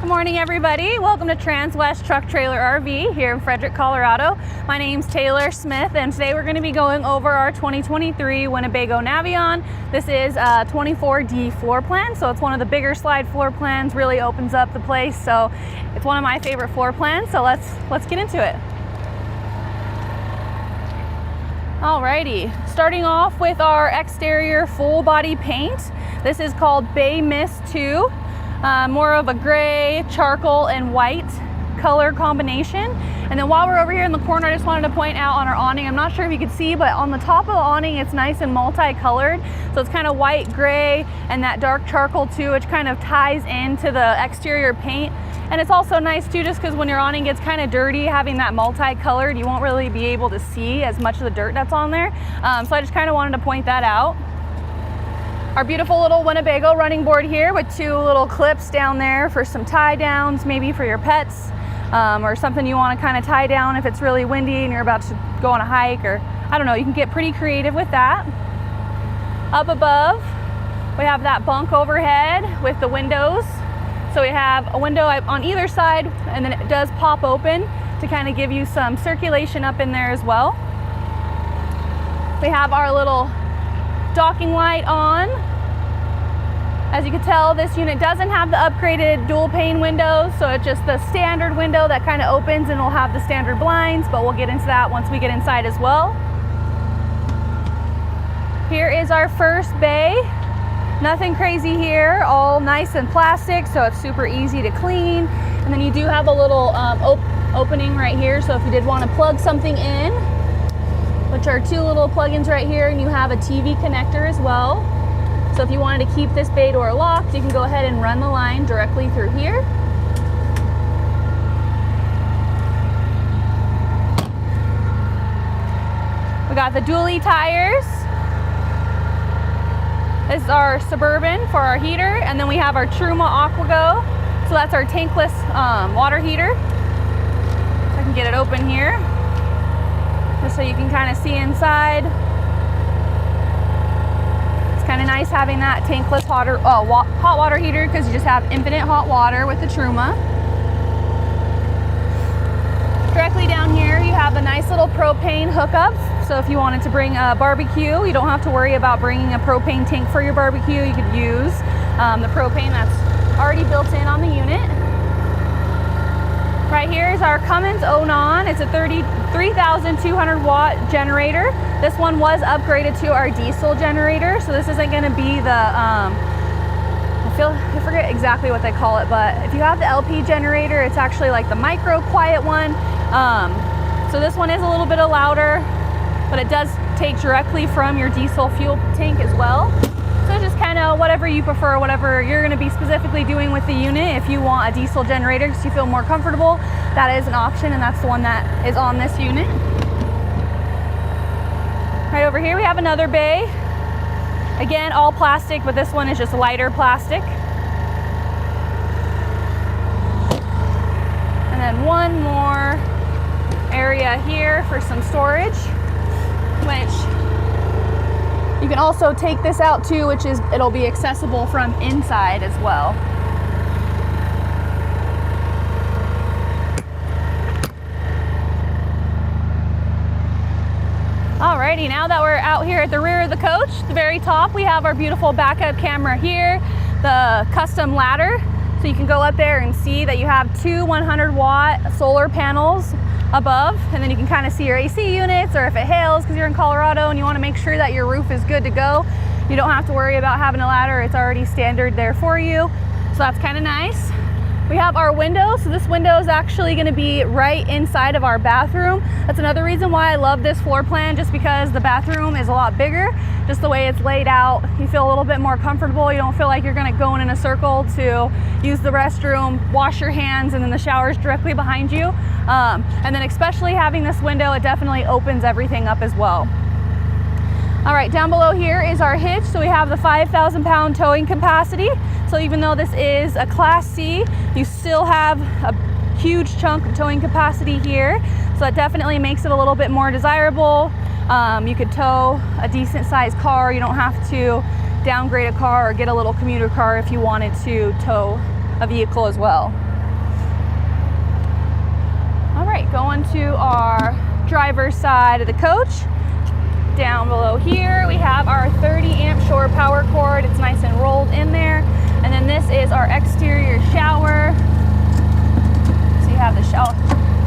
Good morning, everybody. Welcome to Transwest Truck Trailer RV here in Frederick, Colorado. My name's Taylor Smith, and today we're going to be going over our 2023 Winnebago Navion. This is a 24D floor plan, so it's one of the bigger slide floor plans, really opens up the place. So it's one of my favorite floor plans, so let's get into it. Alrighty, starting off with our exterior full body paint. This is called Bay Mist 2. More of a gray, charcoal, and white color combination. And then while we're over here in the corner, I just wanted to point out on our awning, I'm not sure if you can see, but on the top of the awning, it's nice and multicolored. So it's kind of white, gray, and that dark charcoal too, which kind of ties into the exterior paint. And it's also nice too, just because when your awning gets kind of dirty, having that multicolored, you won't really be able to see as much of the dirt that's on there. So I just kind of wanted to point that out. Our beautiful little Winnebago running board here with two little clips down there for some tie downs, maybe for your pets, or something you want to kind of tie down if it's really windy and you're about to go on a hike, or I don't know, you can get pretty creative with that. Up above, we have that bunk overhead with the windows. So we have a window on either side, and then it does pop open to kind of give you some circulation up in there as well. We have our little docking light on. As you can tell, this unit doesn't have the upgraded dual pane windows, so it's just the standard window that kind of opens and will have the standard blinds, but we'll get into that once we get inside as well. Here is our first bay. Nothing crazy here, all nice and plastic, so it's super easy to clean. And then you do have a little opening right here, so if you did want to plug something in, which are two little plugins right here, and you have a TV connector as well. So if you wanted to keep this bay door locked, you can go ahead and run the line directly through here. We got the dually tires. This is our Suburban for our heater, and then we have our Truma AquaGo. So that's our tankless water heater. So I can get it open here, just so you can kind of see inside. It's kind of nice having that tankless hot water heater, because you just have infinite hot water with the Truma. Directly down here, you have a nice little propane hookup. So if you wanted to bring a barbecue, you don't have to worry about bringing a propane tank for your barbecue. You could use the propane that's already built in on the unit. Right here is our Cummins Onan. It's a 3,200 watt generator. This one was upgraded to our diesel generator, so this isn't going to be the, I forget exactly what they call it, but if you have the LP generator, it's actually like the micro quiet one. So this one is a little bit louder, but it does take directly from your diesel fuel tank as well. So just kind of whatever you prefer, whatever you're going to be specifically doing with the unit. If you want a diesel generator because you feel more comfortable, that is an option, and that's the one that is on this unit. Right over here we have another bay. Again, all plastic, but this one is just lighter plastic. And then one more area here for some storage, which you can also take this out too, which is, it'll be accessible from inside as well. Alrighty, now that we're out here at the rear of the coach, the very top, we have our beautiful backup camera here, the custom ladder. So you can go up there and see that you have two 100 watt solar panels above, and then you can kind of see your AC units, or if it hails because you're in Colorado and you want to make sure that your roof is good to go, you don't have to worry about having a ladder. It's already standard there for you. So that's kind of nice. We have our window. So this window is actually going to be right inside of our bathroom. That's another reason why I love this floor plan, just because the bathroom is a lot bigger. Just the way it's laid out, you feel a little bit more comfortable. You don't feel like you're going to go in a circle to use the restroom, wash your hands, and then the shower's directly behind you. And then especially having this window, it definitely opens everything up as well. All right, down below here is our hitch. So we have the 5,000 pound towing capacity. So even though this is a Class C, you still have a huge chunk of towing capacity here. So that definitely makes it a little bit more desirable. You could tow a decent sized car. You don't have to downgrade a car or get a little commuter car if you wanted to tow a vehicle as well. going to our driver's side of the coach. Down below here, we have our 30 amp shore power cord. It's nice and rolled in there. And then this is our exterior shower. So you have the shower.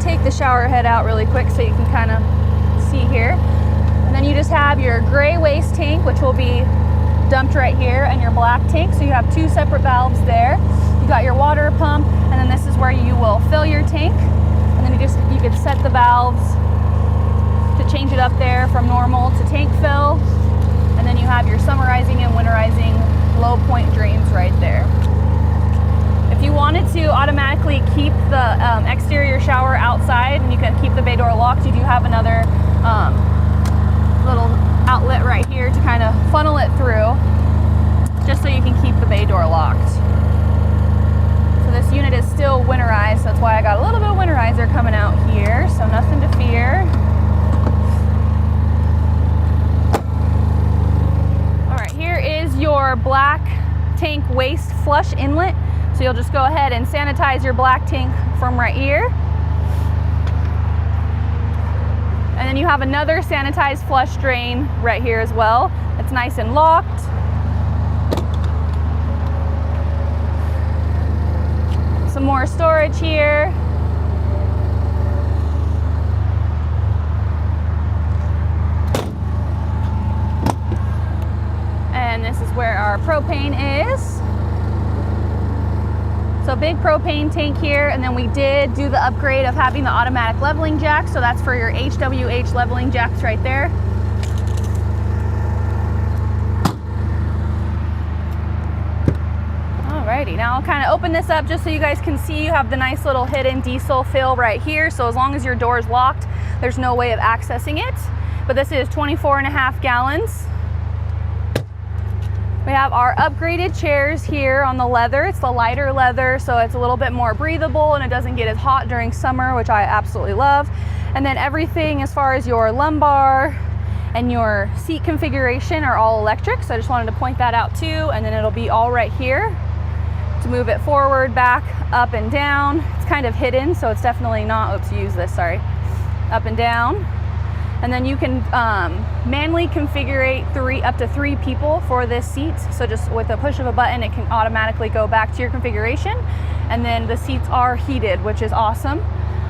Take the shower head out really quick so you can kind of see here. And then you just have your gray waste tank, which will be dumped right here, and your black tank. So you have two separate valves there. You got your water pump, and then this is where you will fill your tank. And then you can set the valves to change it up there from normal to tank fill. And then you have your summerizing and winterizing low point drains right there. If you wanted to automatically keep the exterior shower outside and you can keep the bay door locked, you do have another little outlet right here to kind of funnel it through, just so you can keep the bay door locked. So this unit is still winterized, so that's why I got a little bit of winterizer coming out here, so nothing to fear. All right, here is your black tank waste flush inlet. So you'll just go ahead and sanitize your black tank from right here. And then you have another sanitized flush drain right here as well. It's nice and locked. Some more storage here. And this is where our propane is. So big propane tank here, and then we did do the upgrade of having the automatic leveling jack, so that's for your HWH leveling jacks right there. Alrighty, now I'll kind of open this up just so you guys can see. You have the nice little hidden diesel fill right here, so as long as your door is locked, there's no way of accessing it. But this is 24.5 gallons. We have our upgraded chairs here on the leather. It's the lighter leather, so it's a little bit more breathable and it doesn't get as hot during summer, which I absolutely love. And then everything as far as your lumbar and your seat configuration are all electric, so I just wanted to point that out too. And then it'll be all right here to move it forward, back, up and down. It's kind of hidden, so it's definitely not, oops, use this, sorry. Up and down. And then you can manually configure up to 3 people for this seat. So just with a push of a button, it can automatically go back to your configuration. And then the seats are heated, which is awesome,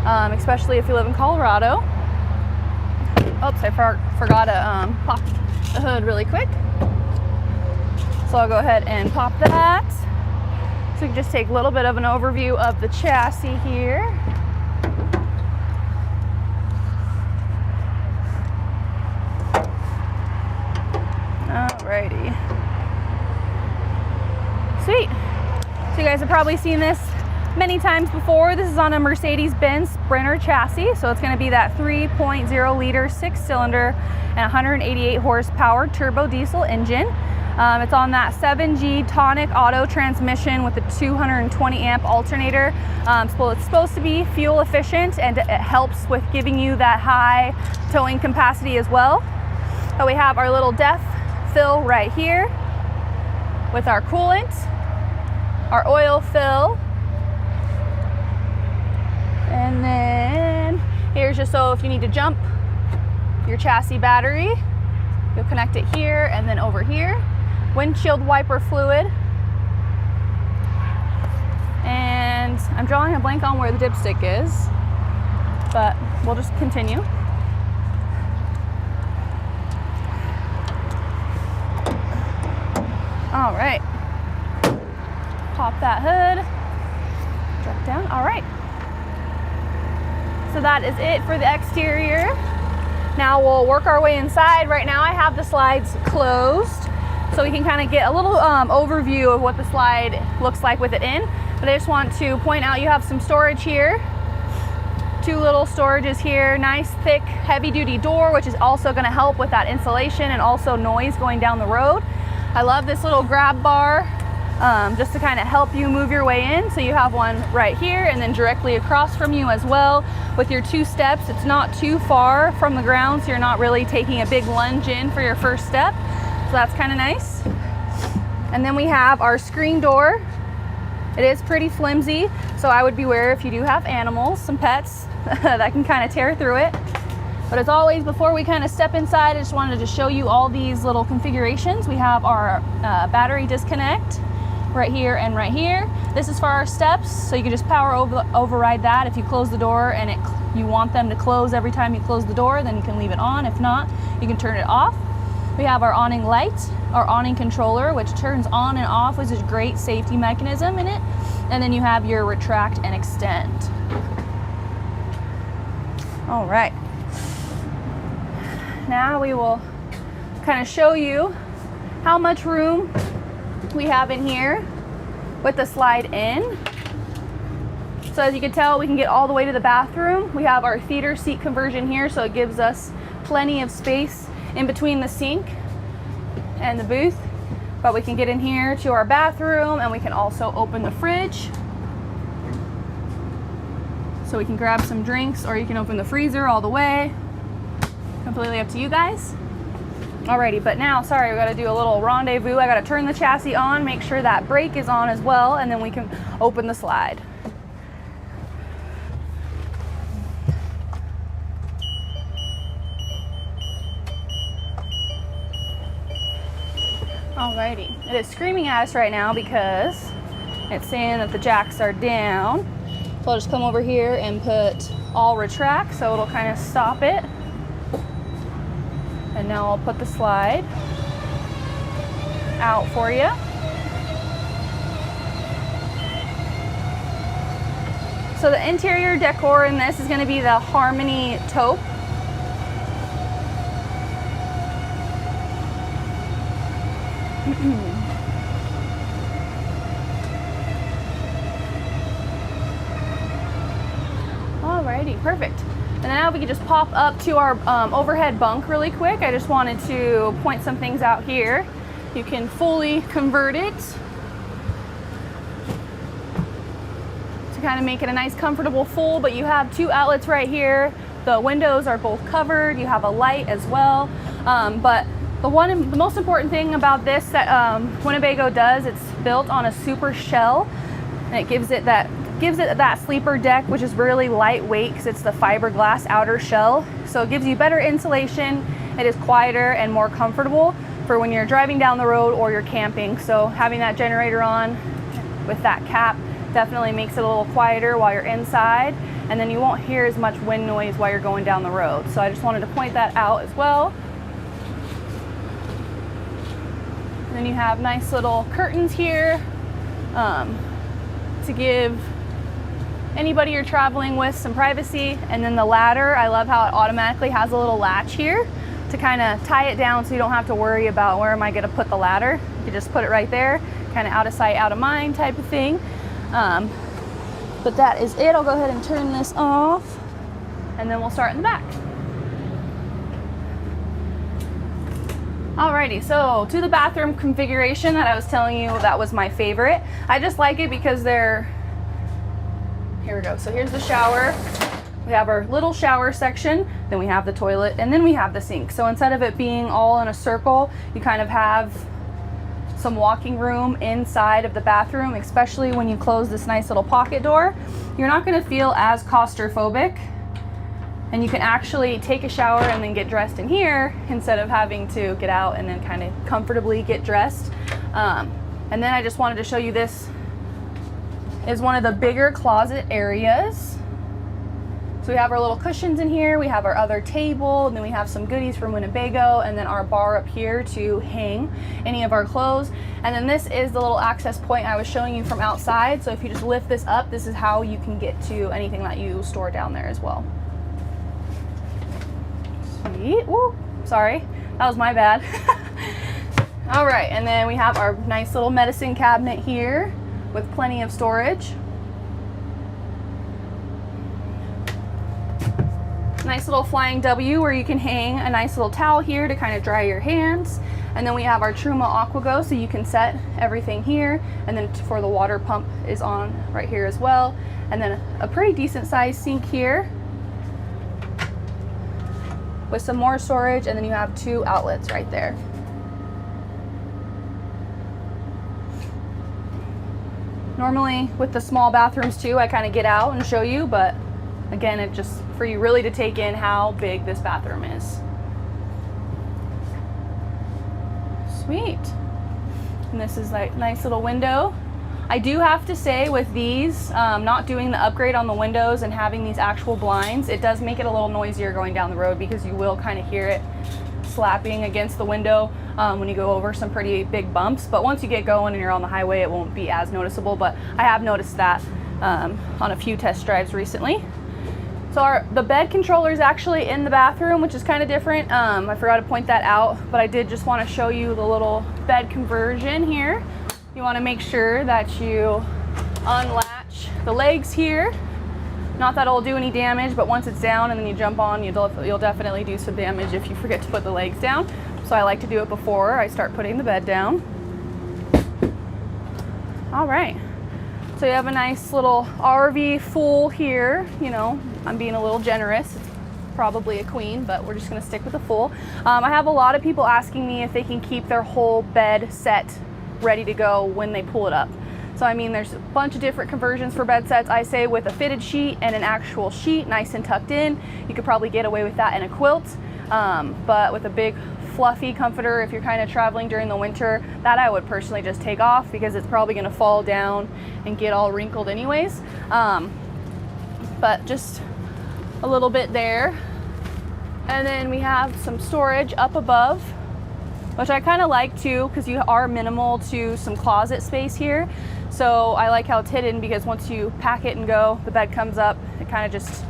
especially if you live in Colorado. Oops, I forgot to pop the hood really quick. So I'll go ahead and pop that. So you can just take a little bit of an overview of the chassis here. Alrighty. Sweet. So you guys have probably seen this many times before. This is on a Mercedes-Benz Sprinter chassis. So it's going to be that 3.0 liter 6-cylinder and 188 horsepower turbo diesel engine. It's on that 7G tonic auto transmission with a 220 amp alternator. So it's supposed to be fuel efficient, and it helps with giving you that high towing capacity as well. But we have our little depth fill right here with our coolant, our oil fill, and then here's just so if you need to jump your chassis battery, you'll connect it here and then over here. Windshield wiper fluid, and I'm drawing a blank on where the dipstick is, but we'll just continue. All right, pop that hood, drop down. All right, so that is it for the exterior. Now we'll work our way inside. Right now I have the slides closed, so we can kind of get a little overview of what the slide looks like with it in. But I just want to point out you have some storage here. 2 little storages here, nice thick heavy duty door, which is also going to help with that insulation and also noise going down the road. I love this little grab bar just to kind of help you move your way in. So you have one right here and then directly across from you as well with your 2 steps. It's not too far from the ground, so you're not really taking a big lunge in for your first step. So that's kind of nice. And then we have our screen door. It is pretty flimsy, So I would beware if you do have animals, some pets, that can kind of tear through it. But as always, before we kind of step inside, I just wanted to show you all these little configurations. We have our battery disconnect right here and right here. This is for our steps, so you can just override that. If you close the door and you want them to close every time you close the door, then you can leave it on. If not, you can turn it off. We have our awning light, our awning controller, which turns on and off, which is a great safety mechanism in it. And then you have your retract and extend. All right. Now we will kind of show you how much room we have in here with the slide in. So as you can tell, we can get all the way to the bathroom. We have our theater seat conversion here, so it gives us plenty of space in between the sink and the booth. But we can get in here to our bathroom, and we can also open the fridge. So we can grab some drinks, or you can open the freezer all the way. Completely up to you guys. Alrighty, but now, sorry, we gotta do a little rendezvous. I gotta turn the chassis on, make sure that brake is on as well, and then we can open the slide. Alrighty, it is screaming at us right now because it's saying that the jacks are down. So I'll just come over here and put all retract, so it'll kind of stop it. And now I'll put the slide out for you. So the interior decor in this is going to be the Harmony taupe. Alrighty, perfect. And now we can just pop up to our overhead bunk really quick. I just wanted to point some things out here. You can fully convert it to kind of make it a nice comfortable full, but you have two outlets right here. The windows are both covered. You have a light as well. But the most important thing about this that Winnebago does, it's built on a super shell, and it gives it that sleeper deck, which is really lightweight because it's the fiberglass outer shell. So it gives you better insulation. It is quieter and more comfortable for when you're driving down the road or you're camping. So having that generator on with that cap definitely makes it a little quieter while you're inside, and then you won't hear as much wind noise while you're going down the road. So I just wanted to point that out as well. And then you have nice little curtains here to give anybody you're traveling with some privacy. And then the ladder, I love how it automatically has a little latch here to kind of tie it down, so you don't have to worry about where am I going to put the ladder. You just put it right there, kind of out of sight, out of mind type of thing. But that is it. I'll go ahead and turn this off, and then we'll start in the back. Alrighty, so to the bathroom configuration that I was telling you that was my favorite. I just like it because here we go. So here's the shower. We have our little shower section, then we have the toilet, and then we have the sink. So instead of it being all in a circle, you kind of have some walking room inside of the bathroom, especially when you close this nice little pocket door. You're not going to feel as claustrophobic, and you can actually take a shower and then get dressed in here instead of having to get out and then kind of comfortably get dressed. And then I just wanted to show you, this is one of the bigger closet areas. So we have our little cushions in here, we have our other table, and then we have some goodies from Winnebago, and then our bar up here to hang any of our clothes. And then this is the little access point I was showing you from outside. So if you just lift this up, this is how you can get to anything that you store down there as well. Sweet. Woo, sorry, that was my bad. All right, and then we have our nice little medicine cabinet here with plenty of storage. Nice little flying W where you can hang a nice little towel here to kind of dry your hands. And then we have our Truma AquaGo, so you can set everything here. And then for the water pump is on right here as well. And then a pretty decent sized sink here with some more storage. And then you have two outlets right there. Normally with the small bathrooms too, I kind of get out and show you, but again, it just for you really to take in how big this bathroom is. Sweet. And this is like nice little window. I do have to say with these, not doing the upgrade on the windows and having these actual blinds, it does make it a little noisier going down the road because you will kind of hear it slapping against the window when you go over some pretty big bumps. But once you get going and you're on the highway, it won't be as noticeable. But I have noticed that on a few test drives recently. So the bed controller is actually in the bathroom, which is kind of different. I forgot to point that out, but I did just want to show you the little bed conversion here. You want to make sure that you unlatch the legs here. Not that it'll do any damage, but once it's down and then you jump on, you'll definitely do some damage if you forget to put the legs down. So I like to do it before I start putting the bed down. All right. So you have a nice little RV full here. You know, I'm being a little generous. It's probably a queen, but we're just gonna stick with the full. I have a lot of people asking me if they can keep their whole bed set ready to go when they pull it up. So I mean, there's a bunch of different conversions for bed sets. I say with a fitted sheet and an actual sheet, nice and tucked in, you could probably get away with that in a quilt. But with a big fluffy comforter, if you're kind of traveling during the winter, that I would personally just take off because it's probably gonna fall down and get all wrinkled anyways. But just a little bit there. And then we have some storage up above, which I kind of like too, because you are minimal to some closet space here. So I like how it's hidden because once you pack it and go, the bed comes up, it kind of just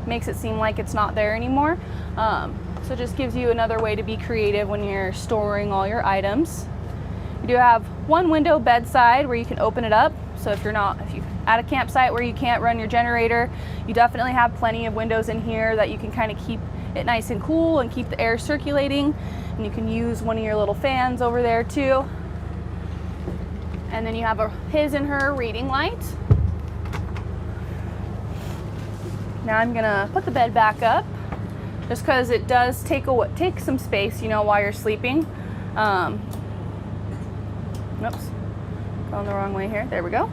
makes it seem like it's not there anymore. So it just gives you another way to be creative when you're storing all your items. You do have one window bedside where you can open it up. So if you're at a campsite where you can't run your generator, you definitely have plenty of windows in here that you can kind of keep it nice and cool and keep the air circulating. And you can use one of your little fans over there too. And then you have a his and her reading light. Now I'm gonna put the bed back up just because it does take some space, you know, while you're sleeping. Oops, going the wrong way here. There we go.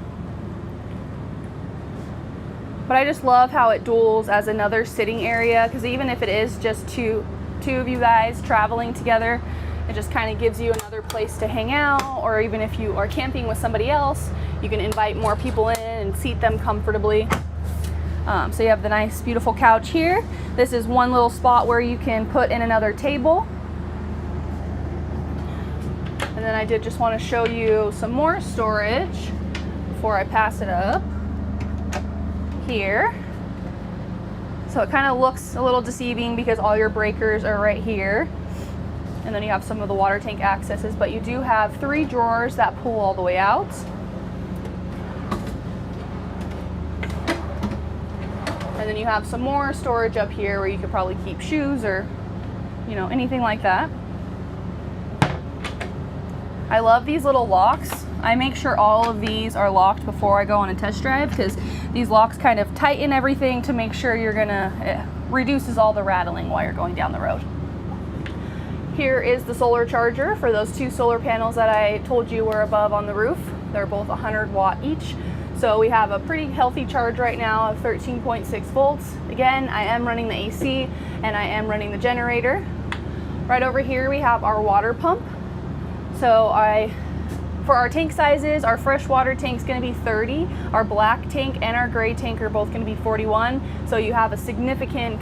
But I just love how it duals as another sitting area, because even if it is just two of you guys traveling together, it just kind of gives you another place to hang out. Or even if you are camping with somebody else, you can invite more people in and seat them comfortably. So you have the nice beautiful couch here. This is one little spot where you can put in another table. And then I did just want to show you some more storage before I pass it up here. So it kind of looks a little deceiving because all your breakers are right here. And then you have some of the water tank accesses, but you do have 3 drawers that pull all the way out. And then you have some more storage up here where you could probably keep shoes or, you know, anything like that. I love these little locks. I make sure all of these are locked before I go on a test drive because these locks kind of tighten everything to make sure it reduces all the rattling while you're going down the road. Here is the solar charger for those 2 solar panels that I told you were above on the roof. They're both 100 watt each. So we have a pretty healthy charge right now of 13.6 volts. Again, I am running the AC and I am running the generator. Right over here we have our water pump. So for our tank sizes, our freshwater tank is going to be 30. Our black tank and our gray tank are both going to be 41. So you have a significant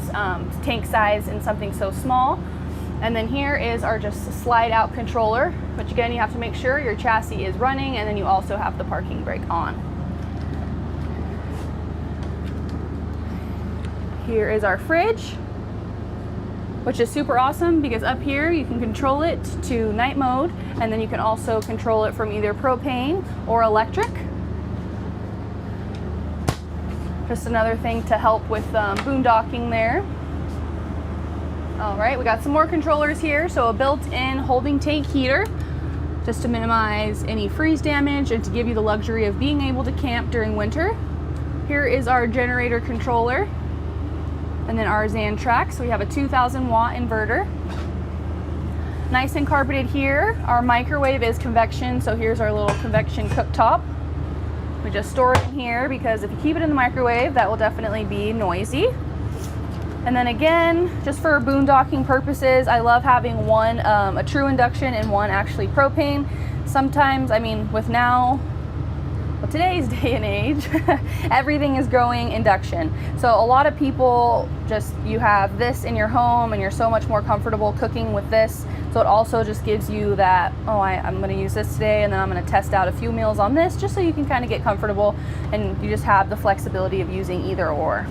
tank size in something so small. And then here is our just slide out controller, which again, you have to make sure your chassis is running, and then you also have the parking brake on. Here is our fridge, which is super awesome because up here you can control it to night mode, and then you can also control it from either propane or electric. Just another thing to help with boondocking there. All right, we got some more controllers here. So a built-in holding tank heater, just to minimize any freeze damage and to give you the luxury of being able to camp during winter. Here is our generator controller, and then our Zan track. So we have a 2000 watt inverter. Nice and carpeted here. Our microwave is convection, so here's our little convection cooktop. We just store it in here because if you keep it in the microwave, that will definitely be noisy. And then again, just for boondocking purposes, I love having one a true induction and one actually propane. Sometimes, I mean, with today's day and age, everything is going induction. So a lot of people you have this in your home and you're so much more comfortable cooking with this. So it also just gives you that, oh, I'm gonna use this today and then I'm gonna test out a few meals on this, just so you can kind of get comfortable and you just have the flexibility of using either or.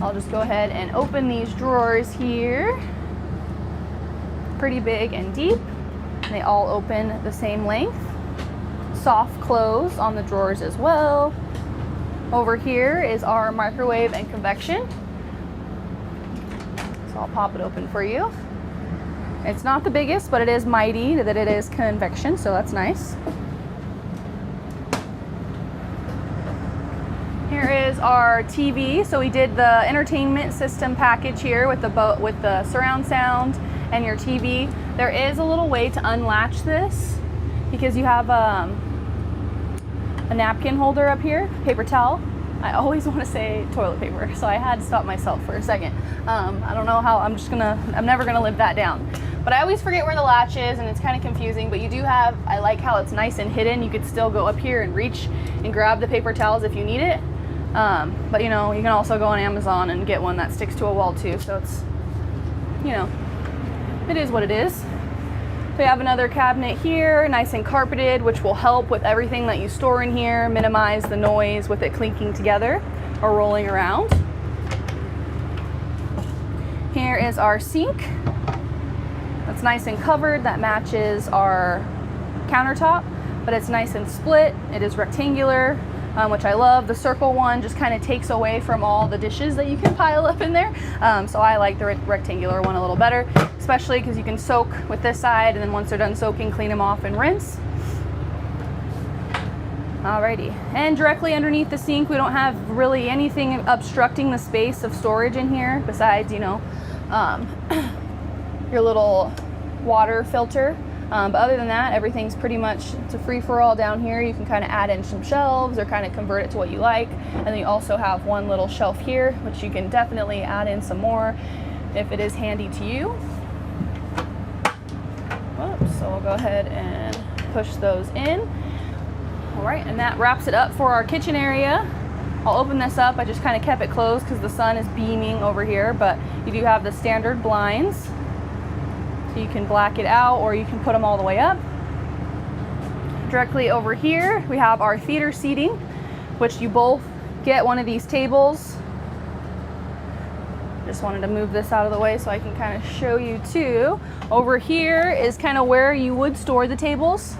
I'll just go ahead and open these drawers here. Pretty big and deep. They all open the same length. Soft close on the drawers as well. Over here is our microwave and convection. So I'll pop it open for you. It's not the biggest, but it is mighty that it is convection, so that's nice. Here is our TV. So we did the entertainment system package here with the surround sound and your TV. There is a little way to unlatch this because you have a napkin holder up here, paper towel. I always want to say toilet paper, so I had to stop myself for a second. I don't know how, I'm never gonna live that down. But I always forget where the latch is and it's kind of confusing, but you do have, I like how it's nice and hidden. You could still go up here and reach and grab the paper towels if you need it. But you know, you can also go on Amazon and get one that sticks to a wall too. So it's, you know, it is what it is. So we have another cabinet here, nice and carpeted, which will help with everything that you store in here, minimize the noise with it clinking together or rolling around. Here is our sink. That's nice and covered. That matches our countertop, but it's nice and split. It is rectangular, which I love. The circle one just kind of takes away from all the dishes that you can pile up in there. So I like the rectangular one a little better, especially because you can soak with this side and then once they're done soaking, clean them off and rinse. Alrighty, and directly underneath the sink, we don't have really anything obstructing the space of storage in here besides, you know, your little water filter. But other than that, everything's pretty much, it's a free-for-all down here. You can kind of add in some shelves or kind of convert it to what you like. And then you also have one little shelf here, which you can definitely add in some more if it is handy to you. Whoops, so we'll go ahead and push those in. All right, and that wraps it up for our kitchen area. I'll open this up. I just kind of kept it closed because the sun is beaming over here, but you do have the standard blinds. You can black it out or you can put them all the way up. Directly over here, we have our theater seating, which you both get one of these tables. Just wanted to move this out of the way so I can kind of show you too. Over here is kind of where you would store the tables.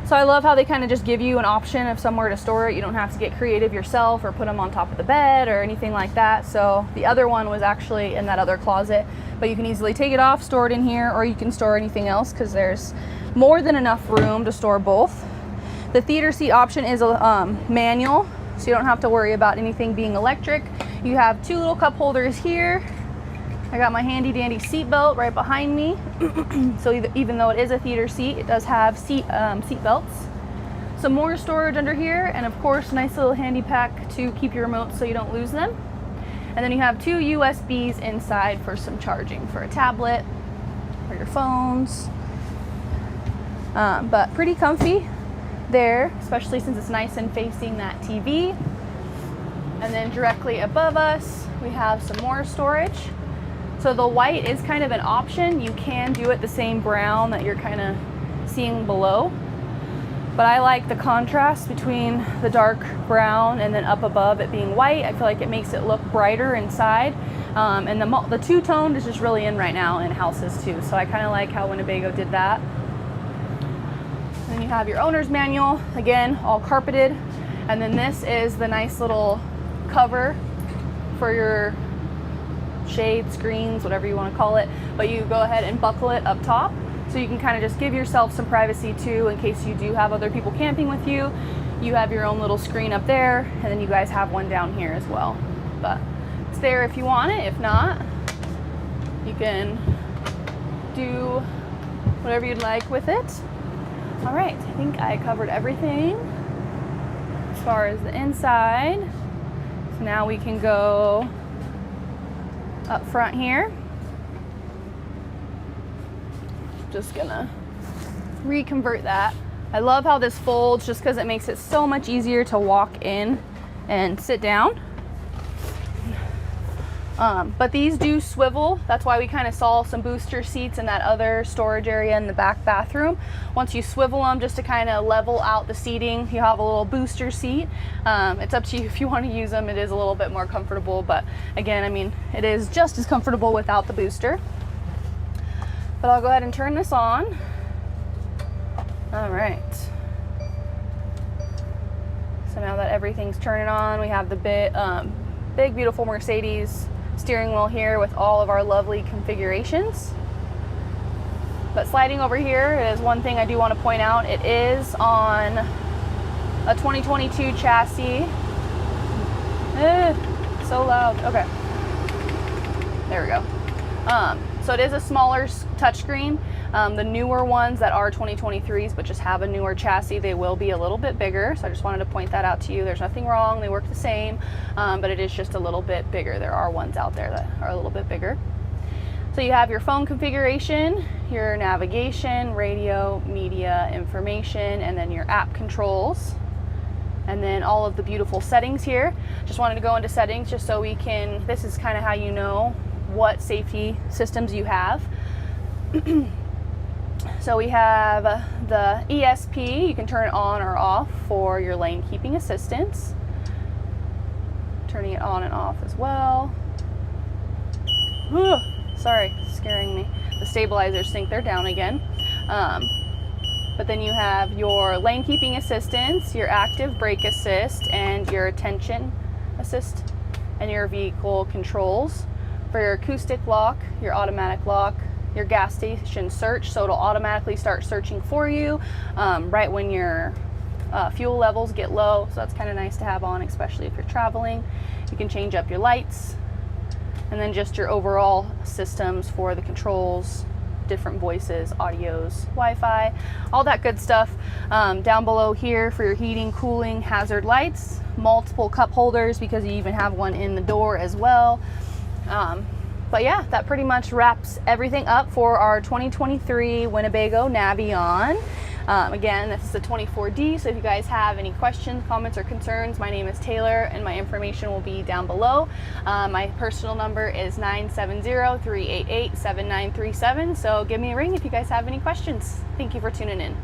So I love how they kind of just give you an option of somewhere to store it. You don't have to get creative yourself or put them on top of the bed or anything like that. So the other one was actually in that other closet, but you can easily take it off, store it in here, or you can store anything else because there's more than enough room to store both. The theater seat option is a manual, so you don't have to worry about anything being electric. You have two little cup holders here. I got my handy dandy seat belt right behind me. So even though it is a theater seat, it does have seat belts. Some more storage under here, and of course, nice little handy pack to keep your remotes so you don't lose them. And then you have two USBs inside for some charging for a tablet or your phones. But pretty comfy there, especially since it's nice and facing that TV. And then directly above us, we have some more storage. So the white is kind of an option. You can do it the same brown that you're kind of seeing below. But I like the contrast between the dark brown and then up above it being white. I feel like it makes it look brighter inside. And the two-toned is just really in right now in houses too. So I kind of like how Winnebago did that. And then you have your owner's manual, again, all carpeted. And then this is the nice little cover for your shade, screens, whatever you want to call it, but you go ahead and buckle it up top so you can kind of just give yourself some privacy too in case you do have other people camping with you. You have your own little screen up there, and then you guys have one down here as well. But it's there if you want it. If not, you can do whatever you'd like with it. All right, I think I covered everything as far as the inside. So now we can go up front here. Just gonna reconvert that. I love how this folds just because it makes it so much easier to walk in and sit down. But these do swivel. That's why we kind of saw some booster seats in that other storage area in the back bathroom. Once you swivel them just to kind of level out the seating, you have a little booster seat. It's up to you if you want to use them. It is a little bit more comfortable, but again, I mean, it is just as comfortable without the booster. But I'll go ahead and turn this on. All right. So now that everything's turning on, we have the big, beautiful Mercedes steering wheel here with all of our lovely configurations. But sliding over here is one thing I do want to point out. It is on a 2022 chassis. So loud. Okay. There we go. So it is a smaller touchscreen. The newer ones that are 2023s but just have a newer chassis, they will be a little bit bigger. So I just wanted to point that out to you. There's nothing wrong. They work the same, but it is just a little bit bigger. There are ones out there that are a little bit bigger. So you have your phone configuration, your navigation, radio, media, information, and then your app controls. And then all of the beautiful settings here. Just wanted to go into settings just so we can, this is kind of how you know what safety systems you have. So we have the ESP. You can turn it on or off for your lane keeping assistance. Turning it on and off as well. Ugh, sorry, scaring me. The stabilizers think they're down again. But then you have your lane keeping assistance, your active brake assist, and your attention assist, and your vehicle controls. For your acoustic lock, your automatic lock, your gas station search, so it'll automatically start searching for you right when your fuel levels get low. So that's kind of nice to have on, especially if you're traveling. You can change up your lights, and then just your overall systems for the controls, different voices, audios, Wi-Fi, all that good stuff. Down below here for your heating, cooling, hazard lights, multiple cup holders because you even have one in the door as well. But yeah, that pretty much wraps everything up for our 2023 Winnebago Navion. Again, this is a 24D, so if you guys have any questions, comments, or concerns, my name is Taylor and my information will be down below. My personal number is 970-388-7937, so give me a ring if you guys have any questions. Thank you for tuning in.